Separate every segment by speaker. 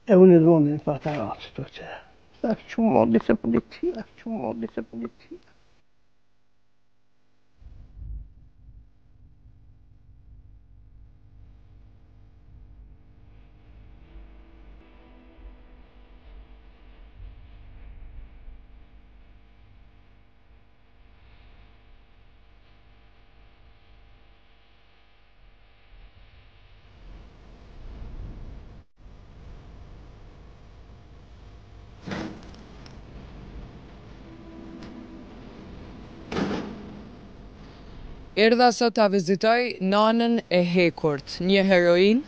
Speaker 1: E unë e dhondin për të ratë të që. Është që modi se policia, është që modi se policia.
Speaker 2: Erdha sot ta vizitoj nanën e Hekurt, një heroin,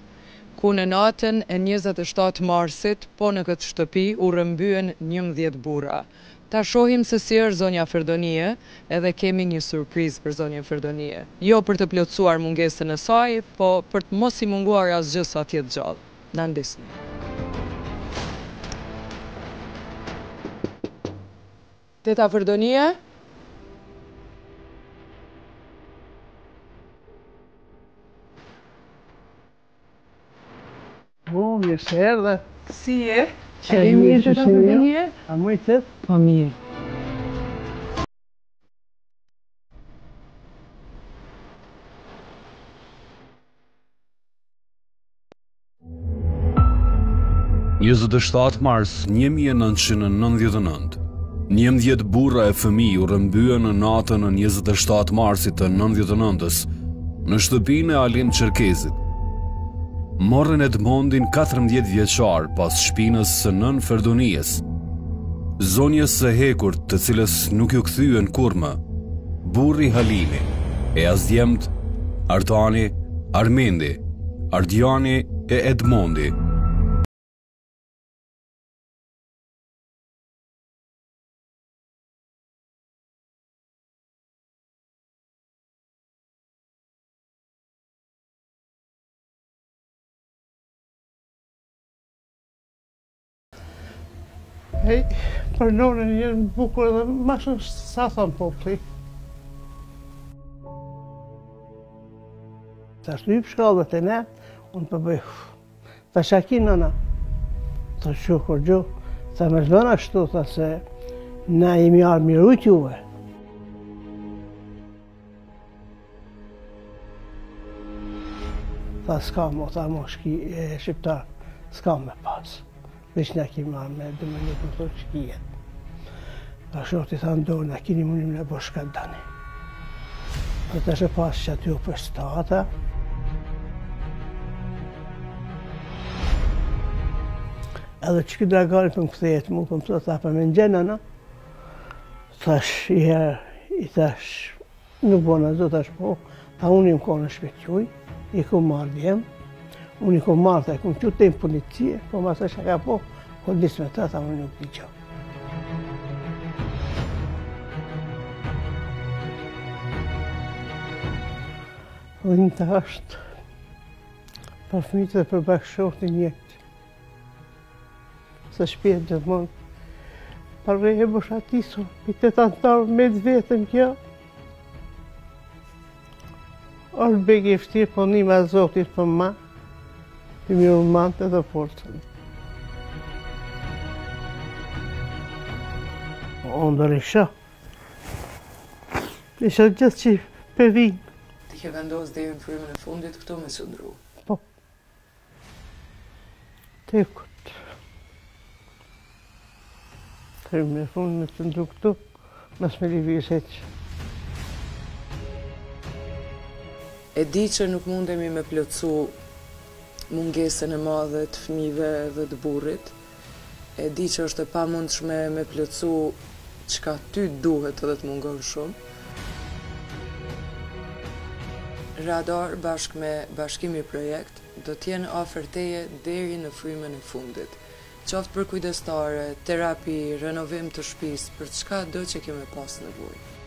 Speaker 2: ku në natën e 27 marsit, po në këtë shtëpi, u rrëmbyen 11 burra. Ta shohim se si është zonja Ferdonie, edhe kemi një surprizë për zonjën Ferdonie. Jo për të plotësuar mungesën e saj, po për të mos i munguar asgjë sa të jetë gjallë. Na ndisni. Teta Ferdonie?
Speaker 1: Mirë se erdhe.
Speaker 2: Si e?
Speaker 1: Që e mirë që se
Speaker 2: Ferdonie?
Speaker 1: A më i tëtë?
Speaker 2: Po mirë.
Speaker 3: (27 mars 1999). 11 burra e fëmijë u rrëmbyen në natën e 27 marsit të 99-s në shtëpinë e Alim Çerkezit. Morën Edmondin 14 vjeçar pas shpinës së nën Ferdonies, zonjës së Hekurt, të cilës nuk ju kthyen kurrë, burri Halimi, e as djemt Artani, Armendi, Ardiani e Edmondi.
Speaker 1: Hej, për nonën jenë bukur edhe ma shumë sa thonë popli. Ta shtu i shkallët e ne, unë përbëj, ta shaki nëna, ta shukur gjo, ta me zbëna shtu, ta se na jemi arë mirujt juve. Ta s'ka mo, ta mo shqiptar, s'ka me pasë. Veç nga kemi marrë me dhe me një të më thotë që ki jetë. Ta shorti tha ndorë, nga kini munim në boshka dani. Dhe të shë pasë që aty u për stata. Edhe që këtë dragari për më këthejet mu, për më thotë ta për me në gjenë, në? Thash, i herë, i thash, nuk bona zë, thash po, ta unë im konë në shpetjuj, i ku marrë djemë. Unë i kom marrë, ta i kom qëtë e në policie, po ma sa që ka po, po disë me ta, ta unë nuk t'i qo. Dhe një ta është për fëmijët dhe për bashkëshortin jetë. Se shpjetë gjithmonë, parve e bësh atisu, i të tantarë me të vetën kjo. Është begi e fështirë, po një ma zotit për ma. I mirë mante dhe forcën. Ondër isha. Isha gjithë që për vinë.
Speaker 2: Ti ke vendosë dhe në frymën e fundit këtu me sundru?
Speaker 1: Po. Tekut. Frymën e fundit me sundru këtu, mas me livjes heq.
Speaker 2: E di që nuk mundemi me plotësu mungesën e madhe të fëmijëve dhe të burrit. E di që është e pamundshme me plotësu çka ty duhet edhe të mungon shumë. Radar bashkë me Bashkimi Projekt do t'jenë afër teje deri në frymën e fundit. Qoftë për kujdestare, terapi, renovim të shtëpisë, për çka do që kemi pas nevojë.